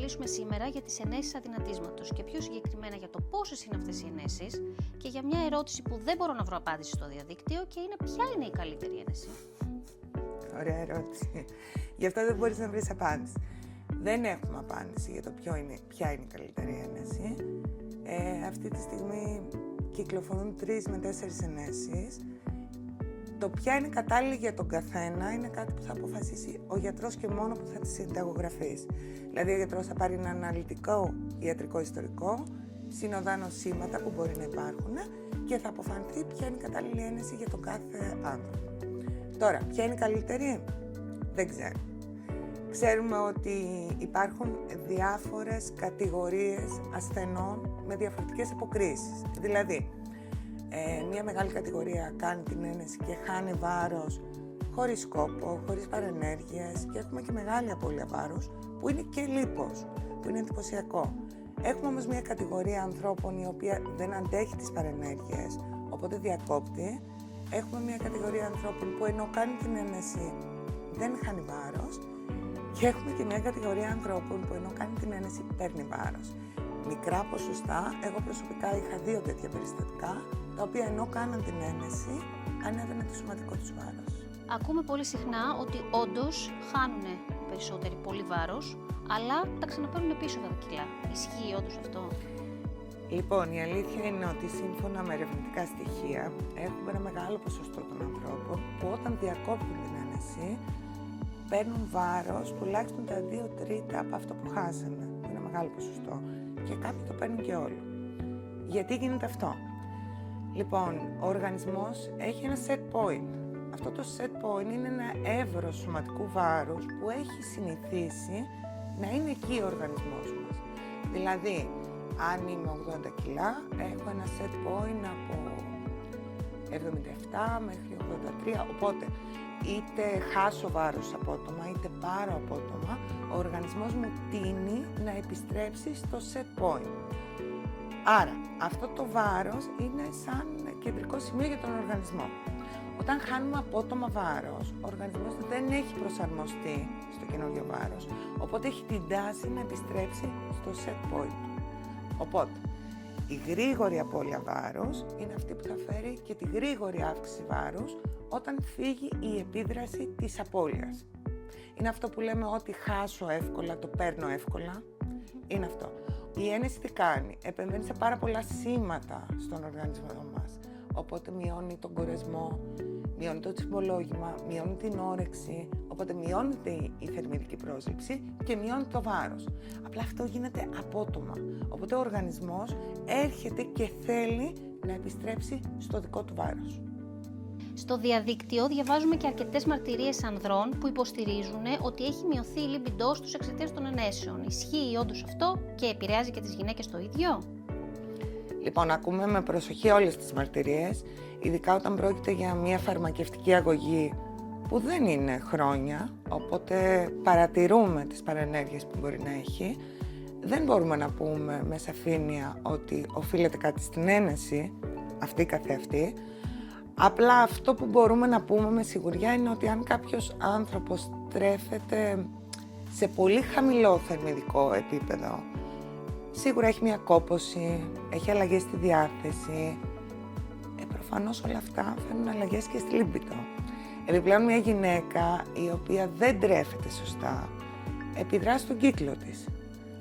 μιλήσουμε σήμερα για τις ενέσεις αδυνατίσματος και πιο συγκεκριμένα για το πόσες είναι αυτές οι ενέσεις και για μια ερώτηση που δεν μπορώ να βρω απάντηση στο διαδίκτυο και είναι ποια είναι η καλύτερη ένεση. Ωραία ερώτηση. Γι' αυτό δεν μπορείς να βρεις απάντηση. Δεν έχουμε απάντηση για το ποια είναι η καλύτερη ένεση. Αυτή τη στιγμή κυκλοφορούν 3 με 4 ενέσεις. Το ποια είναι κατάλληλη για τον καθένα είναι κάτι που θα αποφασίσει ο γιατρός και μόνο που θα τη συνταγογραφείς. Δηλαδή ο γιατρός θα πάρει ένα αναλυτικό ιατρικό ιστορικό, συνοδά νοσήματα που μπορεί να υπάρχουν και θα αποφανθεί ποια είναι η κατάλληλη ένεση για τον κάθε άνθρωπο. Τώρα, ποια είναι η καλύτερη? Δεν ξέρω. Ξέρουμε ότι υπάρχουν διάφορες κατηγορίες ασθενών με διαφορετικές αποκρίσεις. Δηλαδή, μια μεγάλη κατηγορία κάνει την ένεση και χάνει βάρος χωρίς σκόπο, χωρίς παρενέργειες και έχουμε και μεγάλη απώλεια βάρους που είναι και λίπος, που είναι εντυπωσιακό. Έχουμε όμως μια κατηγορία ανθρώπων η οποία δεν αντέχει τις παρενέργειες, οπότε διακόπτει. Έχουμε μια κατηγορία ανθρώπων που ενώ κάνει την ένεση δεν χάνει βάρος και έχουμε και μια κατηγορία ανθρώπων που ενώ κάνει την ένεση παίρνει βάρος. Μικρά ποσοστά, εγώ προσωπικά είχα 2 τέτοια περιστατικά, τα οποία ενώ κάναν την ένεση, ανέβαινε το σωματικό τους βάρος. Ακούμε πολύ συχνά ότι όντως χάνουν περισσότεροι πολύ βάρος, αλλά τα ξαναπαίρνουν πίσω τα κιλά. Ισχύει όντως αυτό? Λοιπόν, η αλήθεια είναι ότι σύμφωνα με ερευνητικά στοιχεία, έχουμε ένα μεγάλο ποσοστό των ανθρώπων που όταν διακόπτουν την ένεση, παίρνουν βάρος τουλάχιστον τα 2 τρίτα από αυτό που χάσανε. Είναι ένα μεγάλο ποσοστό. Και κάποιοι το παίρνουν και όλο. Γιατί γίνεται αυτό? Λοιπόν, ο οργανισμός έχει ένα set point. Αυτό το set point είναι ένα εύρος σωματικού βάρους που έχει συνηθίσει να είναι εκεί ο οργανισμός μας. Δηλαδή, αν είμαι 80 κιλά, έχω ένα set point από 77 μέχρι 83, οπότε είτε χάσω βάρος απότομα, είτε πάρω απότομα, ο οργανισμός μου τείνει να επιστρέψει στο set point. Άρα, αυτό το βάρος είναι σαν κεντρικό σημείο για τον οργανισμό. Όταν χάνουμε απότομα βάρος, ο οργανισμός δεν έχει προσαρμοστεί στο καινούριο βάρος, οπότε έχει την τάση να επιστρέψει στο set point. Οπότε, η γρήγορη απώλεια βάρους είναι αυτή που θα φέρει και τη γρήγορη αύξηση βάρους όταν φύγει η επίδραση της απώλειας. Είναι αυτό που λέμε ότι χάσω εύκολα, το παίρνω εύκολα. Είναι αυτό. Η ένεση τι κάνει? Επεμβαίνει σε πάρα πολλά σήματα στον οργανισμό μας. Οπότε μειώνει τον κορεσμό, μειώνει το τσιμπολόγημα, μειώνει την όρεξη, οπότε μειώνεται η θερμιδική πρόσληψη και μειώνει το βάρος. Απλά αυτό γίνεται απότομα. Οπότε ο οργανισμός έρχεται και θέλει να επιστρέψει στο δικό του βάρος. Στο διαδίκτυο διαβάζουμε και αρκετές μαρτυρίες ανδρών που υποστηρίζουν ότι έχει μειωθεί η λιμπιντό τους εξαιτίας των ενέσεων. Ισχύει όντως αυτό και επηρεάζει και τις γυναίκες το ίδιο? Λοιπόν, ακούμε με προσοχή όλες τις μαρτυρίες, ειδικά όταν πρόκειται για μια φαρμακευτική αγωγή που δεν είναι χρόνια, οπότε παρατηρούμε τις παρενέργειες που μπορεί να έχει. Δεν μπορούμε να πούμε με σαφήνεια ότι οφείλεται κάτι στην ένεση, αυτή καθεαυτή. Απλά αυτό που μπορούμε να πούμε με σιγουριά είναι ότι αν κάποιος άνθρωπος τρέφεται σε πολύ χαμηλό θερμιδικό επίπεδο, σίγουρα έχει μια κόπωση, έχει αλλαγές στη διάθεση. Προφανώς όλα αυτά φέρνουν αλλαγές και στη λίμπιντο. Επιπλέον μια γυναίκα η οποία δεν τρέφεται σωστά, επιδρά στον κύκλο της.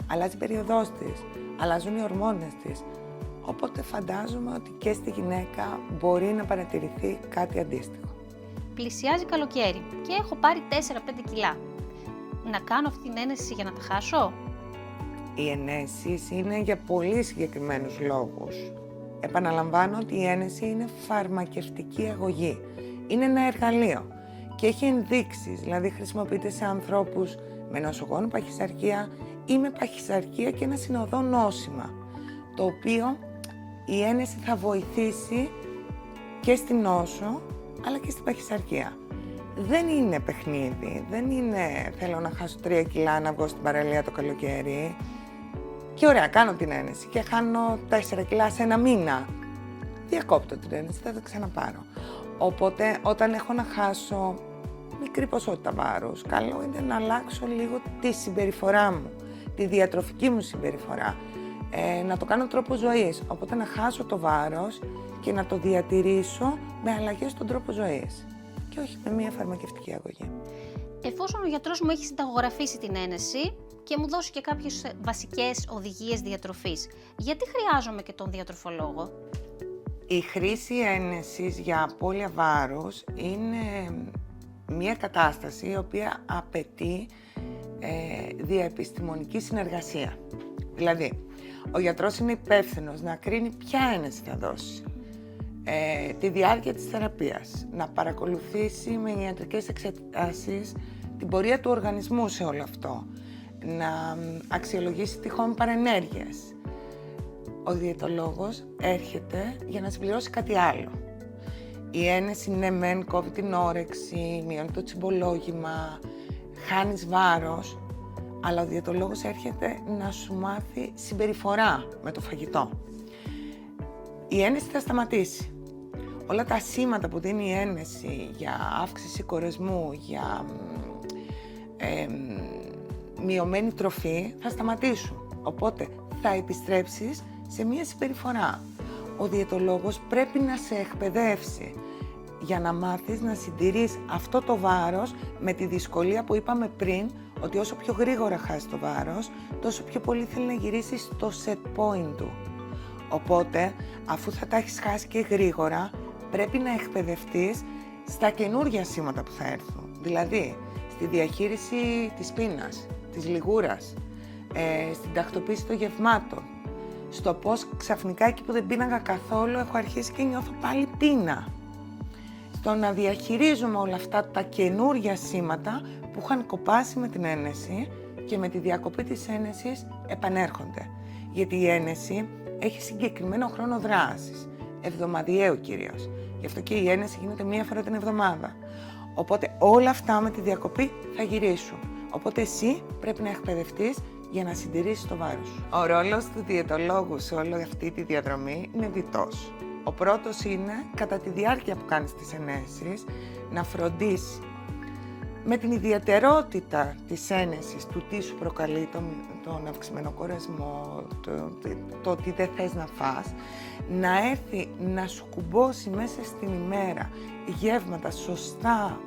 Αλλάζει η περίοδός της, αλλάζουν οι ορμόνες της. Οπότε φαντάζομαι ότι και στη γυναίκα μπορεί να παρατηρηθεί κάτι αντίστοιχο. Πλησιάζει καλοκαίρι και έχω πάρει 4-5 κιλά. Να κάνω αυτή την ένεση για να τα χάσω? Οι ενέσεις είναι για πολύ συγκεκριμένους λόγους. Επαναλαμβάνω ότι η ένεση είναι φαρμακευτική αγωγή. Είναι ένα εργαλείο και έχει ενδείξεις, δηλαδή χρησιμοποιείται σε ανθρώπους με νοσογόνο παχυσαρκία ή με παχυσαρκία και ένα συνοδό νόσημα, το οποίο η ένεση θα βοηθήσει και στην νόσο, αλλά και στην παχυσαρκία. Δεν είναι παιχνίδι, δεν είναι θέλω να χάσω 3 κιλά να βγω στην παραλία το καλοκαίρι και ωραία, κάνω την ένεση και χάνω 4 κιλά σε ένα μήνα. Διακόπτω την ένεση, θα το ξαναπάρω. Οπότε όταν έχω να χάσω μικρή ποσότητα βάρους, καλό είναι να αλλάξω λίγο τη συμπεριφορά μου. τη διατροφική μου συμπεριφορά, να το κάνω τρόπο ζωής, οπότε να χάσω το βάρος και να το διατηρήσω με αλλαγές στον τρόπο ζωής και όχι με μια φαρμακευτική αγωγή. Εφόσον ο γιατρός μου έχει συνταγογραφήσει την ένεση και μου δώσει και κάποιες βασικές οδηγίες διατροφής, γιατί χρειάζομαι και τον διατροφολόγο? Η χρήση ένεσης για απώλεια βάρους είναι μια κατάσταση η οποία απαιτεί διαεπιστημονική συνεργασία. Δηλαδή, ο γιατρός είναι υπεύθυνος να κρίνει ποια ένεση θα δώσει, τη διάρκεια της θεραπείας, να παρακολουθήσει με ιατρικές εξετάσεις την πορεία του οργανισμού σε όλο αυτό, να αξιολογήσει τυχόν παρενέργειες. Ο διαιτολόγος έρχεται για να συμπληρώσει κάτι άλλο. Η ένεση ναι μεν κόβει την όρεξη, μειώνει το τσιμπολόγημα, χάνεις βάρος, αλλά ο διαιτολόγος έρχεται να σου μάθει συμπεριφορά με το φαγητό. Η ένεση θα σταματήσει. Όλα τα σήματα που δίνει η ένεση για αύξηση κορεσμού, για μειωμένη τροφή θα σταματήσουν. Οπότε θα επιστρέψεις σε μία συμπεριφορά. Ο διαιτολόγος πρέπει να σε εκπαιδεύσει για να μάθεις να συντηρείς αυτό το βάρος με τη δυσκολία που είπαμε πριν, ότι όσο πιο γρήγορα χάσεις το βάρος, τόσο πιο πολύ θέλει να γυρίσεις στο set point του. Οπότε, αφού θα τα έχεις χάσει και γρήγορα, πρέπει να εκπαιδευτείς στα καινούργια σήματα που θα έρθουν. Δηλαδή, στη διαχείριση της πείνας, της λιγούρας, στην τακτοποίηση των γευμάτων, στο πώς ξαφνικά εκεί που δεν πίναγα καθόλου έχω αρχίσει και νιώθω πάλι πείνα. Στο να διαχειρίζουμε όλα αυτά τα καινούργια σήματα που είχαν κοπάσει με την ένεση και με τη διακοπή της ένεσης επανέρχονται. Γιατί η ένεση έχει συγκεκριμένο χρόνο δράσης, εβδομαδιαίο κυρίως. Γι' αυτό και η ένεση γίνεται μία φορά την εβδομάδα. Οπότε όλα αυτά με τη διακοπή θα γυρίσουν. Οπότε εσύ πρέπει να εκπαιδευτείς για να συντηρήσεις το βάρος σου. Ο ρόλος του διαιτολόγου σε όλη αυτή τη διαδρομή είναι διτός. Ο πρώτος είναι, κατά τη διάρκεια που κάνεις τις ενέσεις, να φροντίσει με την ιδιαιτερότητα της ένεσης, του τι σου προκαλεί τον αυξημένο κορεσμό, το ότι δεν θες να φας, να έρθει να σου κουμπώσει μέσα στην ημέρα γεύματα σωστά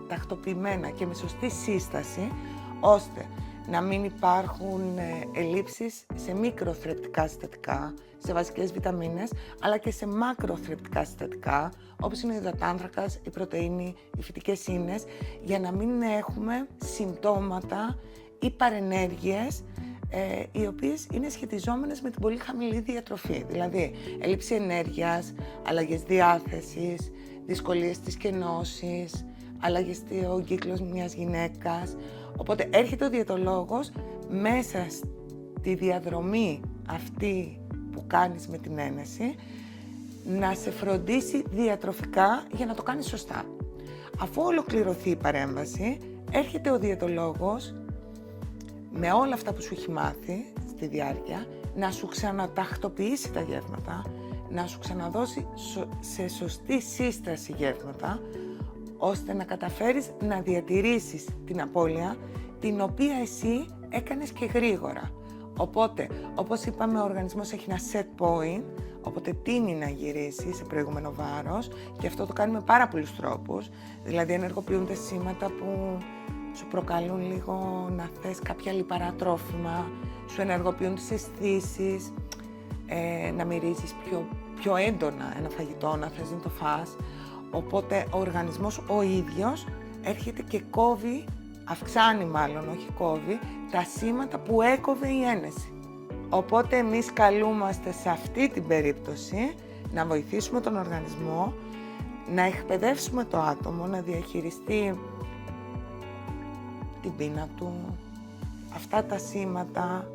τακτοποιημένα και με σωστή σύσταση, ώστε να μην υπάρχουν ελλείψεις σε μικροθρεπτικά συστατικά, σε βασικές βιταμίνες, αλλά και σε μακροθρεπτικά συστατικά, όπως είναι ο υδατάνθρακας, η πρωτεΐνη, οι φυτικές ίνες, για να μην έχουμε συμπτώματα ή παρενέργειες οι οποίες είναι σχετιζόμενες με την πολύ χαμηλή διατροφή. Δηλαδή, έλλειψη ενέργειας, αλλαγές διάθεσης, δυσκολίες της κενώσης, αλλαγές στον κύκλο μιας γυναίκας. Οπότε έρχεται ο διαιτολόγος μέσα στη διαδρομή αυτή που κάνεις με την ένεση να σε φροντίσει διατροφικά για να το κάνεις σωστά. Αφού ολοκληρωθεί η παρέμβαση, έρχεται ο διαιτολόγος με όλα αυτά που σου έχει μάθει στη διάρκεια να σου ξανατακτοποιήσει τα γεύματα, να σου ξαναδώσει σε σωστή σύσταση γεύματα, ώστε να καταφέρεις να διατηρήσεις την απώλεια, την οποία εσύ έκανες και γρήγορα. Οπότε, όπως είπαμε, ο οργανισμός έχει ένα set point, οπότε τείνει να γυρίσει σε προηγούμενο βάρος και αυτό το κάνει με πάρα πολλούς τρόπους. Δηλαδή, ενεργοποιούνται σήματα που σου προκαλούν λίγο να θες κάποια λιπαρά τρόφιμα, σου ενεργοποιούν τις αισθήσεις, να μυρίζεις πιο έντονα ένα φαγητό, να θες να το φας. Οπότε ο οργανισμός ο ίδιος έρχεται και κόβει, αυξάνει μάλλον, όχι κόβει, τα σήματα που έκοβε η ένεση. Οπότε εμείς καλούμαστε σε αυτή την περίπτωση να βοηθήσουμε τον οργανισμό, να εκπαιδεύσουμε το άτομο, να διαχειριστεί την πείνα του, αυτά τα σήματα,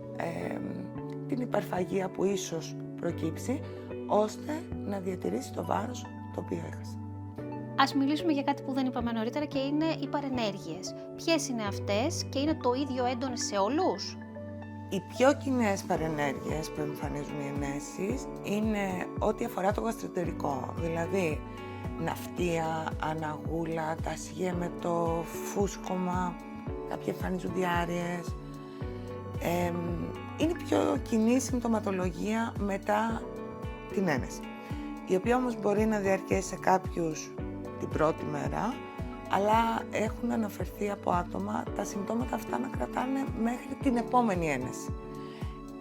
την υπερφαγία που ίσως προκύψει, ώστε να διατηρήσει το βάρος το οποίο έχασε. Ας μιλήσουμε για κάτι που δεν είπαμε νωρίτερα και είναι οι παρενέργειες. Ποιες είναι αυτές και είναι το ίδιο έντονες σε όλους? Οι πιο κοινές παρενέργειες που εμφανίζουν οι ενέσεις είναι ό,τι αφορά το γαστροεντερικό, δηλαδή ναυτία, αναγούλα, τασιέμετο, φούσκωμα, κάποιοι εμφανίζουν διάρειες, Είναι η πιο κοινή συμπτωματολογία μετά την ένεση, η οποία όμως μπορεί να διαρκέσει σε κάποιους την πρώτη μέρα, αλλά έχουν αναφερθεί από άτομα τα συμπτώματα αυτά να κρατάνε μέχρι την επόμενη ένεση.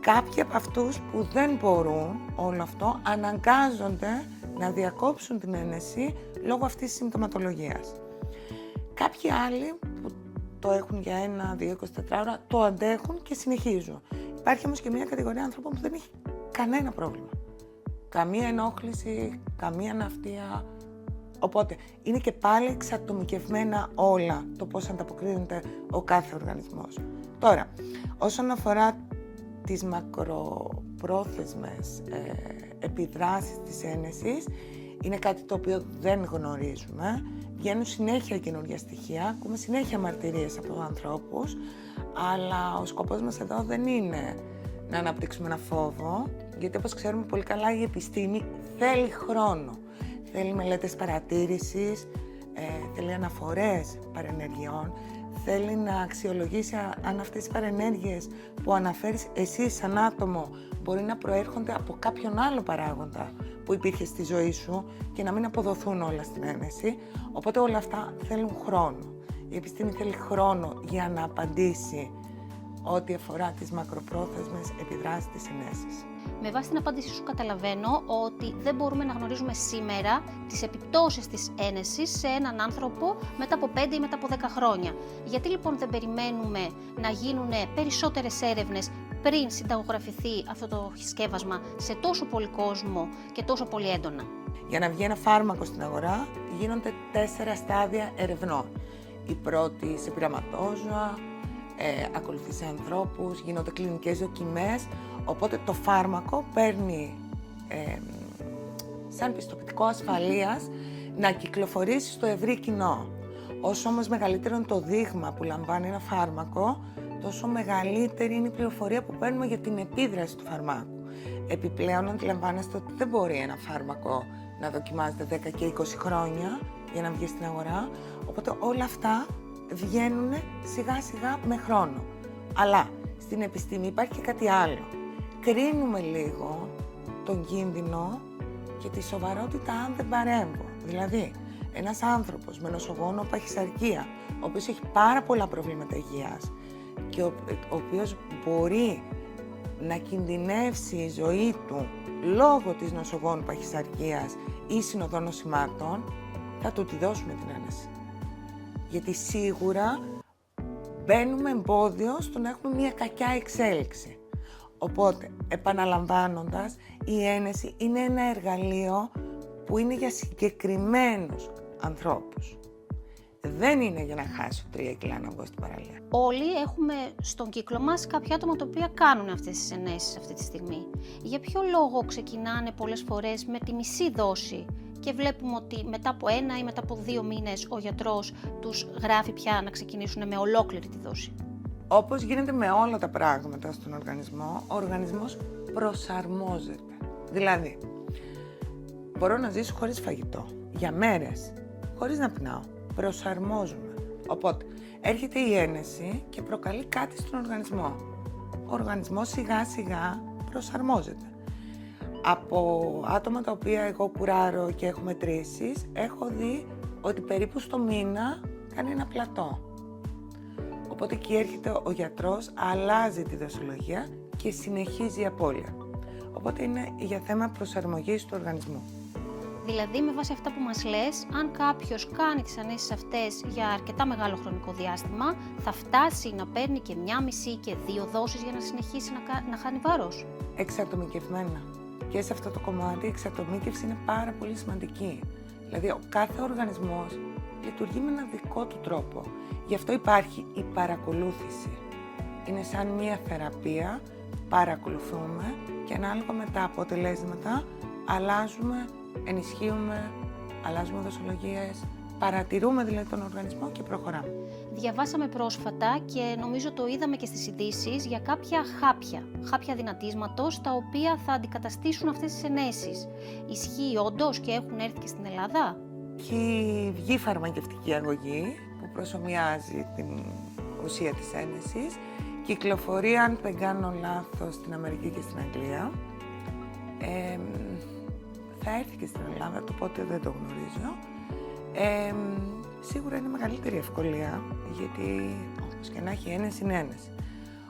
Κάποιοι από αυτούς που δεν μπορούν όλο αυτό αναγκάζονται να διακόψουν την ένεση λόγω αυτής της συμπτωματολογίας. Κάποιοι άλλοι που το έχουν για 1, 2, 24 ώρα το αντέχουν και συνεχίζουν. Υπάρχει όμως και μια κατηγορία ανθρώπων που δεν έχει κανένα πρόβλημα. Καμία ενόχληση, καμία ναυτία. Οπότε είναι και πάλι εξατομικευμένα όλα το πώς ανταποκρίνεται ο κάθε οργανισμός. Τώρα, όσον αφορά τις μακροπρόθεσμες επιδράσεις της ένεσης, είναι κάτι το οποίο δεν γνωρίζουμε. Βγαίνουν συνέχεια καινούργια στοιχεία, ακούμε συνέχεια μαρτυρίες από ανθρώπους, αλλά ο σκοπός μας εδώ δεν είναι να αναπτύξουμε ένα φόβο, γιατί όπως ξέρουμε πολύ καλά η επιστήμη θέλει χρόνο. Θέλει μελέτες παρατήρησης, θέλει αναφορές παρενεργειών, θέλει να αξιολογήσει αν αυτές οι παρενέργειες που αναφέρεις εσύ σαν άτομο μπορεί να προέρχονται από κάποιον άλλο παράγοντα που υπήρχε στη ζωή σου και να μην αποδοθούν όλα στην ένεση. Οπότε όλα αυτά θέλουν χρόνο. Η επιστήμη θέλει χρόνο για να απαντήσει ό,τι αφορά τις μακροπρόθεσμες επιδράσεις της ενέσης. Με βάση την απάντησή σου καταλαβαίνω ότι δεν μπορούμε να γνωρίζουμε σήμερα τις επιπτώσεις της ένεσης σε έναν άνθρωπο μετά από 5 ή μετά από 10 χρόνια. Γιατί λοιπόν δεν περιμένουμε να γίνουν περισσότερες έρευνες πριν συνταγογραφηθεί αυτό το σκεύασμα σε τόσο πολύ κόσμο και τόσο πολύ έντονα? Για να βγει ένα φάρμακο στην αγορά γίνονται 4 στάδια ερευνών. Η πρώτη σε πειραματόζωα, ακολουθεί σε ανθρώπους, γίνονται κλινικές δοκιμές, οπότε το φάρμακο παίρνει σαν πιστοποιητικό ασφαλείας να κυκλοφορήσει στο ευρύ κοινό. Όσο όμως μεγαλύτερο είναι το δείγμα που λαμβάνει ένα φάρμακο, τόσο μεγαλύτερη είναι η πληροφορία που παίρνουμε για την επίδραση του φαρμάκου. Επιπλέον αντιλαμβάνεστε ότι δεν μπορεί ένα φάρμακο να δοκιμάζεται 10 και 20 χρόνια για να βγει στην αγορά, οπότε όλα αυτά βγαίνουν σιγά σιγά με χρόνο. Αλλά στην επιστήμη υπάρχει και κάτι άλλο. Κρίνουμε λίγο τον κίνδυνο και τη σοβαρότητα αν δεν παρέμβω. Δηλαδή, ένας άνθρωπος με νοσογόνο παχυσαρκία, ο οποίος έχει πάρα πολλά προβλήματα υγείας και ο οποίος μπορεί να κινδυνεύσει η ζωή του λόγω της νοσογόνου παχυσαρκίας ή συνοδών νοσημάτων, θα του τη δώσουμε την ένεση. Γιατί σίγουρα μπαίνουμε εμπόδιο στο να έχουμε μια κακιά εξέλιξη. Οπότε, επαναλαμβάνοντας, η ένεση είναι ένα εργαλείο που είναι για συγκεκριμένους ανθρώπους. Δεν είναι για να χάσω 3 κιλά να βγω στην παραλία. Όλοι έχουμε στον κύκλο μας κάποια άτομα τα οποία κάνουν αυτές τις ενέσεις αυτή τη στιγμή. Για ποιο λόγο ξεκινάνε πολλές φορές με τη μισή δόση και βλέπουμε ότι μετά από 1 ή μετά από 2 μήνες ο γιατρός τους γράφει πια να ξεκινήσουν με ολόκληρη τη δόση? Όπως γίνεται με όλα τα πράγματα στον οργανισμό, ο οργανισμός προσαρμόζεται. Δηλαδή, μπορώ να ζήσω χωρίς φαγητό, για μέρες, χωρίς να πεινάω. Προσαρμόζουμε. Οπότε, έρχεται η ένεση και προκαλεί κάτι στον οργανισμό. Ο οργανισμός σιγά σιγά προσαρμόζεται. Από άτομα τα οποία εγώ κουράρω και έχω μετρήσεις, έχω δει ότι περίπου στο μήνα κάνει ένα πλατό. Οπότε εκεί έρχεται ο γιατρός, αλλάζει τη δοσολογία και συνεχίζει η απώλεια. Οπότε είναι για θέμα προσαρμογής του οργανισμού. Δηλαδή, με βάση αυτά που μας λες, αν κάποιος κάνει τις ανέσεις αυτές για αρκετά μεγάλο χρονικό διάστημα, θα φτάσει να παίρνει και 1,5 και 2 δόσεις για να συνεχίσει να χάνει βάρος? Εξατομικευμένα. Και σε αυτό το κομμάτι η εξατομίκευση είναι πάρα πολύ σημαντική. Δηλαδή, ο κάθε οργανισμός λειτουργεί με ένα δικό του τρόπο. Γι' αυτό υπάρχει η παρακολούθηση. Είναι σαν μία θεραπεία, παρακολουθούμε και ανάλογα με τα αποτελέσματα αλλάζουμε, ενισχύουμε, αλλάζουμε δοσολογίες, παρατηρούμε δηλαδή τον οργανισμό και προχωράμε. Διαβάσαμε πρόσφατα και νομίζω το είδαμε και στις ειδήσεις για κάποια χάπια δυνατίσματος, τα οποία θα αντικαταστήσουν αυτές τις ενέσεις. Ισχύει όντως και έχουν έρθει και στην Ελλάδα? Έχει βγει φαρμακευτική αγωγή που προσομοιάζει την ουσία της ένεσης Κυκλοφορεί, αν δεν κάνω λάθος, στην Αμερική και στην Αγγλία. Θα έρθει και στην Ελλάδα, το πότε δεν το γνωρίζω. Σίγουρα είναι μεγαλύτερη ευκολία, γιατί όπως και να έχει ένεση είναι ένεση.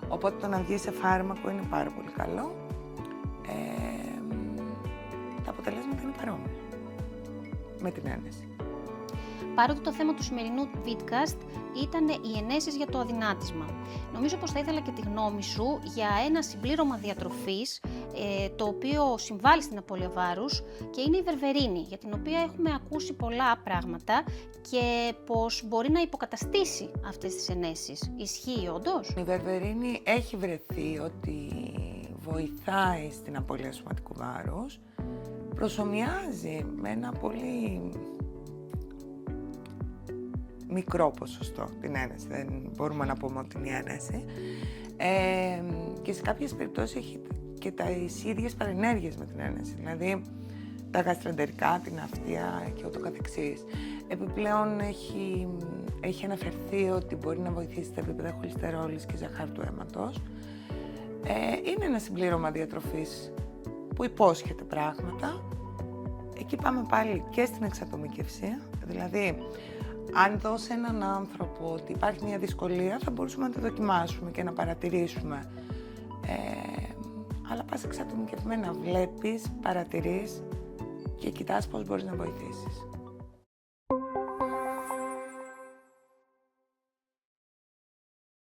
Οπότε το να βγει σε φάρμακο είναι πάρα πολύ καλό. Τα αποτελέσματα είναι παρόμοια με την ένεση. Παρότι το θέμα του σημερινού vidcast ήταν οι ενέσεις για το αδυνάτισμα. Νομίζω πως θα ήθελα και τη γνώμη σου για ένα συμπλήρωμα διατροφής το οποίο συμβάλλει στην απώλεια βάρους και είναι η βερβερίνη, για την οποία έχουμε ακούσει πολλά πράγματα και πως μπορεί να υποκαταστήσει αυτές τις ενέσεις. Ισχύει όντως? Η βερβερίνη έχει βρεθεί ότι βοηθάει στην απώλεια σωματικού βάρους, προσομοιάζει με ένα πολύ μικρό ποσοστό την ένεση, δεν μπορούμε να πούμε ότι είναι η ένεση, και σε κάποιες περιπτώσεις έχει και τις ίδιες παρενέργειες με την ένεση, δηλαδή τα γαστροεντερικά, την αυτεία και ούτω καθεξής. Επιπλέον έχει αναφερθεί ότι μπορεί να βοηθήσει τα επίπεδα χολυστερόλης και ζαχάρου του αίματος. Είναι ένα συμπλήρωμα διατροφής που υπόσχεται πράγματα. Εκεί πάμε πάλι και στην εξατομικευσία, δηλαδή αν δω σε έναν άνθρωπο ότι υπάρχει μια δυσκολία, θα μπορούσαμε να τη δοκιμάσουμε και να παρατηρήσουμε. Αλλά πας εξατομικευμένα, βλέπεις, παρατηρείς και κοιτάς πώς μπορείς να βοηθήσεις.